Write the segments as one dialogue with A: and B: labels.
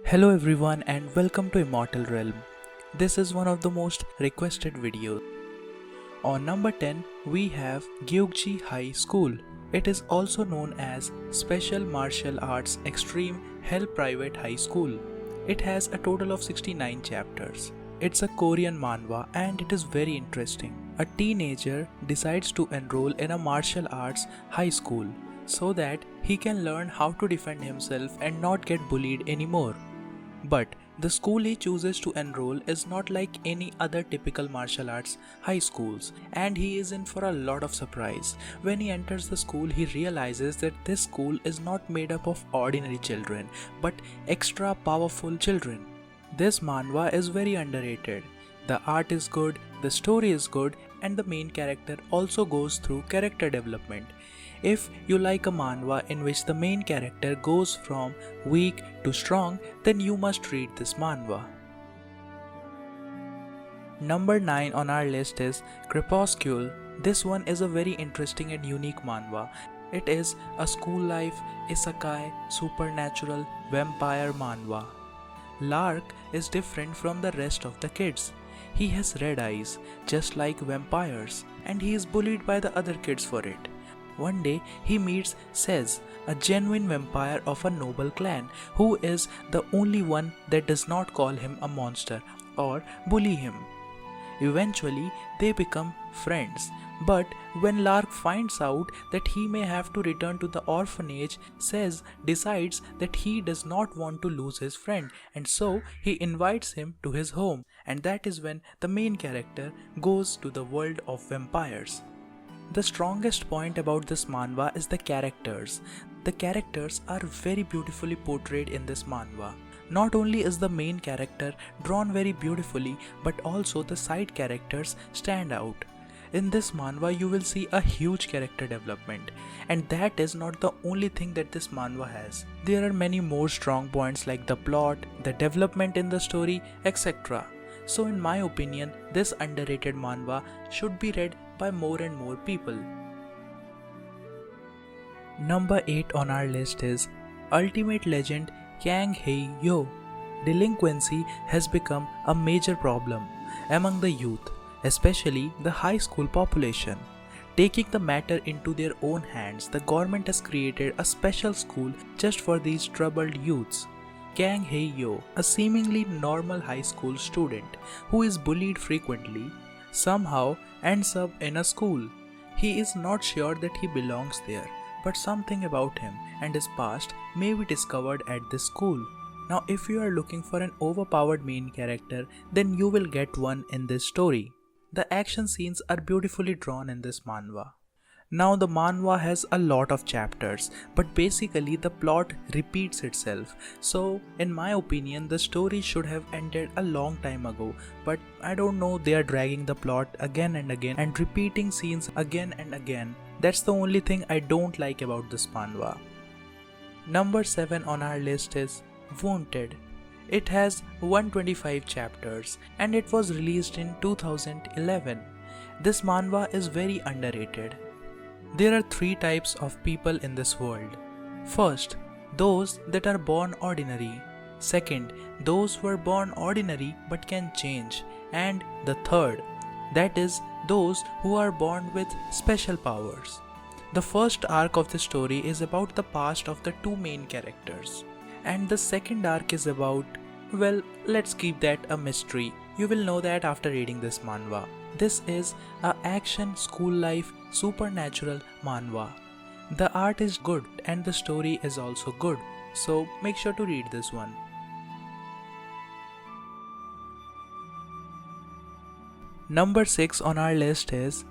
A: Hello everyone and welcome to Immortal Realm. This is one of the most requested videos. On number 10 we have GEUKJ High School. It is also known as Special Martial Arts Extreme Hell Private High School. It has a total of 69 chapters. It's a Korean manhwa and it is very interesting. A teenager decides to enroll in a martial arts high school so that he can learn how to defend himself and not get bullied anymore. But the school he chooses to enroll is not like any other typical martial arts high schools, and he is in for a lot of surprise. When he enters the school, he realizes that this school is not made up of ordinary children, but extra powerful children. This manhwa is very underrated. The art is good, the story is good, and the main character also goes through character development. If you like a manhwa in which the main character goes from weak to strong, then you must read this manhwa. Number 9 on our list is CREPUSCULE. This one is a very interesting and unique manhwa. It is a school life, isekai, supernatural, vampire manhwa. Lark is different from the rest of the kids. He has red eyes, just like vampires, and he is bullied by the other kids for it. One day, he meets Sez, a genuine vampire of a noble clan, who is the only one that does not call him a monster or bully him. Eventually, they become friends, but when Lark finds out that he may have to return to the orphanage, Sez decides that he does not want to lose his friend, and so he invites him to his home, and that is when the main character goes to the world of vampires. The strongest point about this manhwa is the characters. The characters are very beautifully portrayed in this manhwa. Not only is the main character drawn very beautifully, but also the side characters stand out. In this manhwa you will see a huge character development, and that is not the only thing that this manhwa has. There are many more strong points like the plot, the development in the story, etc. So in my opinion, this underrated manhwa should be read by more and more people. Number 8 on our list is Ultimate Legend KANG. Delinquency has become a major problem among the youth, especially the high school population. Taking the matter into their own hands, the government has created a special school just for these troubled youths. KANG, a seemingly normal high school student who is bullied frequently, somehow ends up in a school. He is not sure that he belongs there, but something about him and his past may be discovered at this school. Now if you are looking for an overpowered main character, then you will get one in this story. The action scenes are beautifully drawn in this manhwa. Now the manhwa has a lot of chapters, but basically the plot repeats itself. So in my opinion, the story should have ended a long time ago, but I don't know, they are dragging the plot again and again and repeating scenes again and again. That's the only thing I don't like about this manhwa. Number 7 on our list is WONTED. It has 125 chapters and it was released in 2011. This manhwa is very underrated. There are 3 types of people in this world. First, those that are born ordinary. Second, those who are born ordinary but can change. And the third, that is, those who are born with special powers. The first arc of the story is about the past of the 2 main characters. And the second arc is about, well, let's keep that a mystery. You will know that after reading this manhwa. This is a action, school life, supernatural manhwa. The art is good and the story is also good, so make sure to read this one. Number 6 on our list is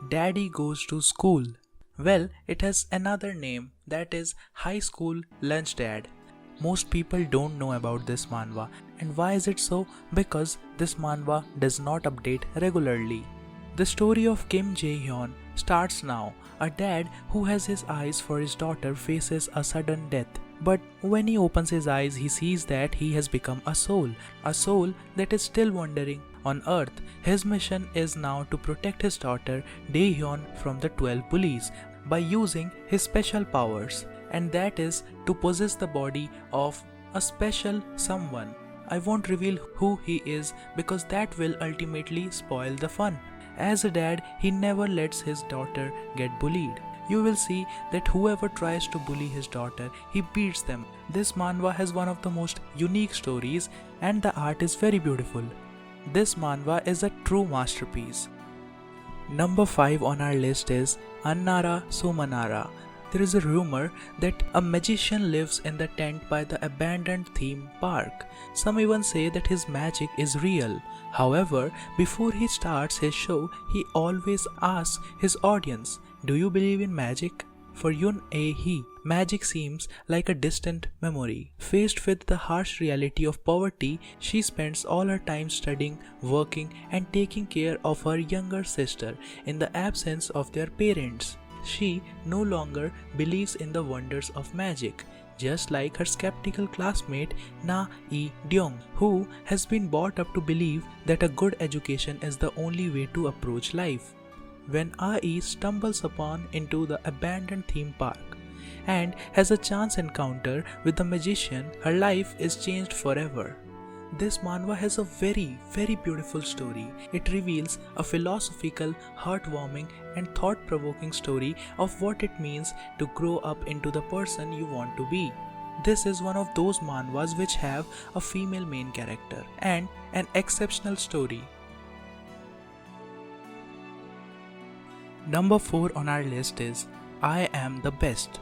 A: Daddy Goes to School. Well, it has another name, that is High School Lunch Dad. Most people don't know about this manhwa, and why is it so? Because this manhwa does not update regularly. The story of Kim Jae-hyun starts now. A dad who has his eyes for his daughter faces a sudden death. But when he opens his eyes, he sees that he has become a soul that is still wandering on earth. His mission is now to protect his daughter Dae-hyun from the 12 bullies by using his special powers, and that is to possess the body of a special someone. I won't reveal who he is because that will ultimately spoil the fun. As a dad, he never lets his daughter get bullied. You will see that whoever tries to bully his daughter, he beats them. This manhwa has one of the most unique stories and the art is very beautiful. This manhwa is a true masterpiece. Number 5 on our list is ANNARASUMANARA. There is a rumor that a magician lives in the tent by the abandoned theme park. Some even say that his magic is real. However, before he starts his show, he always asks his audience, "Do you believe in magic?" For Yun A Hee, magic seems like a distant memory. Faced with the harsh reality of poverty, she spends all her time studying, working, and taking care of her younger sister in the absence of their parents. She no longer believes in the wonders of magic, just like her skeptical classmate Na E-dyong, who has been brought up to believe that a good education is the only way to approach life. When A-E stumbles upon into the abandoned theme park and has a chance encounter with the magician, her life is changed forever. This manhwa has a very beautiful story. It reveals a philosophical, heartwarming and thought-provoking story of what it means to grow up into the person you want to be. This is one of those manhwas which have a female main character and an exceptional story. Number 4 on our list is I Am the Best.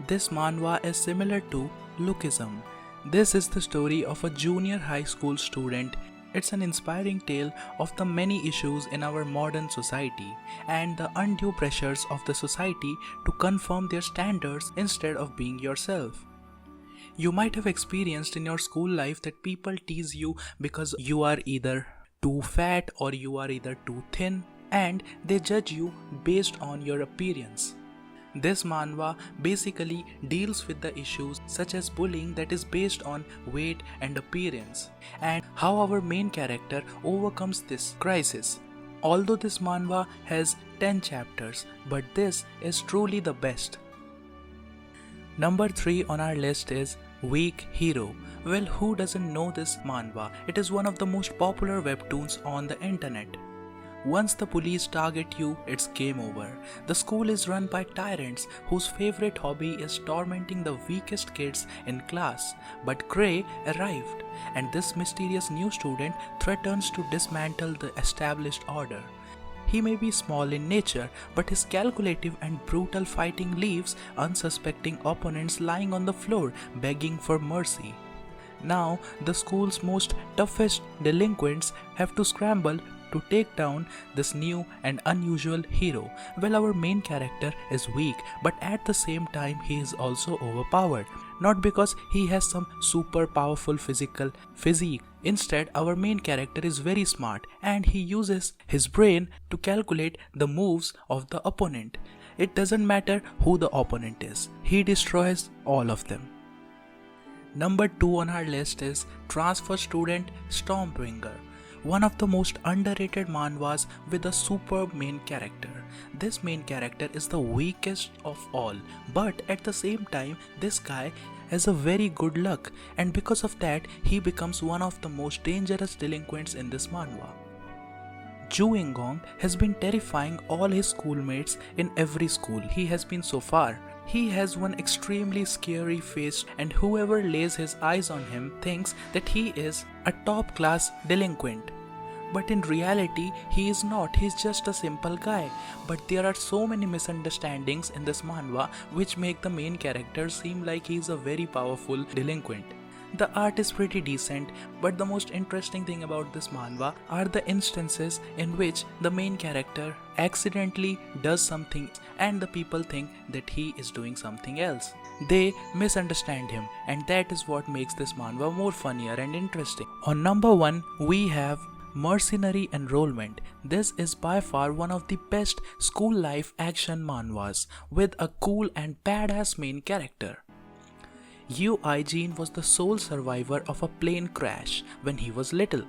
A: This manhwa is similar to Lookism. This is the story of a junior high school student. It's an inspiring tale of the many issues in our modern society and the undue pressures of the society to conform their standards instead of being yourself. You might have experienced in your school life that people tease you because you are either too fat or you are either too thin, and they judge you based on your appearance. This manhwa basically deals with the issues such as bullying that is based on weight and appearance, and how our main character overcomes this crisis. Although this manhwa has 10 chapters, but this is truly the best. Number 3 on our list is Weak Hero. Well, who doesn't know this manhwa? It is one of the most popular webtoons on the internet. Once the police target you, it's game over. The school is run by tyrants whose favorite hobby is tormenting the weakest kids in class. But Gray arrived, and this mysterious new student threatens to dismantle the established order. He may be small in nature, but his calculative and brutal fighting leaves unsuspecting opponents lying on the floor begging for mercy. Now, the school's most toughest delinquents have to scramble to take down this new and unusual hero. Well, our main character is weak, but at the same time he is also overpowered. Not because he has some super powerful physique. Instead, our main character is very smart and he uses his brain to calculate the moves of the opponent. It doesn't matter who the opponent is, he destroys all of them. Number 2 on our list is Transfer Student Stormbringer. One of the most underrated manhwas with a superb main character. This main character is the weakest of all, but at the same time this guy has a very good luck, and because of that he becomes one of the most dangerous delinquents in this manhwa. Ju In-gong has been terrifying all his schoolmates in every school he has been so far. He has one extremely scary face, and whoever lays his eyes on him thinks that he is a top-class delinquent. But in reality, he is not. He's just a simple guy. But there are so many misunderstandings in this manhwa which make the main character seem like he's a very powerful delinquent. The art is pretty decent, but the most interesting thing about this manhwa are the instances in which the main character accidentally does something and the people think that he is doing something else. They misunderstand him, and that is what makes this manhwa more funnier and interesting. On number 1, we have Mercenary Enrollment. This is by far one of the best school life action manhwas with a cool and badass main character. GEUKJ was the sole survivor of a plane crash when he was little.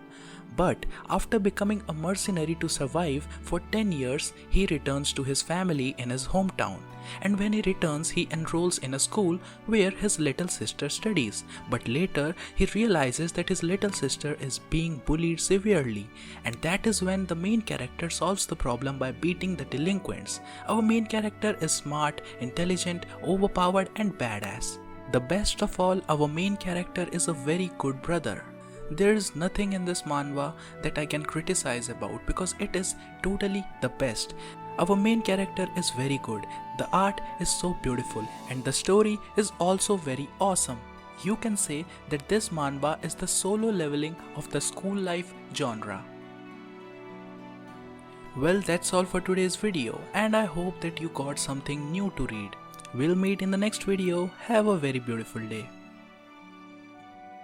A: But after becoming a mercenary to survive for 10 years, he returns to his family in his hometown. And when he returns, he enrolls in a school where his little sister studies. But later, he realizes that his little sister is being bullied severely. And that is when the main character solves the problem by beating the delinquents. Our main character is smart, intelligent, overpowered, and badass. The best of all, our main character is a very good brother. There is nothing in this manhwa that I can criticize about because it is totally the best. Our main character is very good, the art is so beautiful, and the story is also very awesome. You can say that this manhwa is the solo leveling of the school life genre. Well, that's all for today's video, and I hope that you got something new to read. We'll meet in the next video. Have a very beautiful day.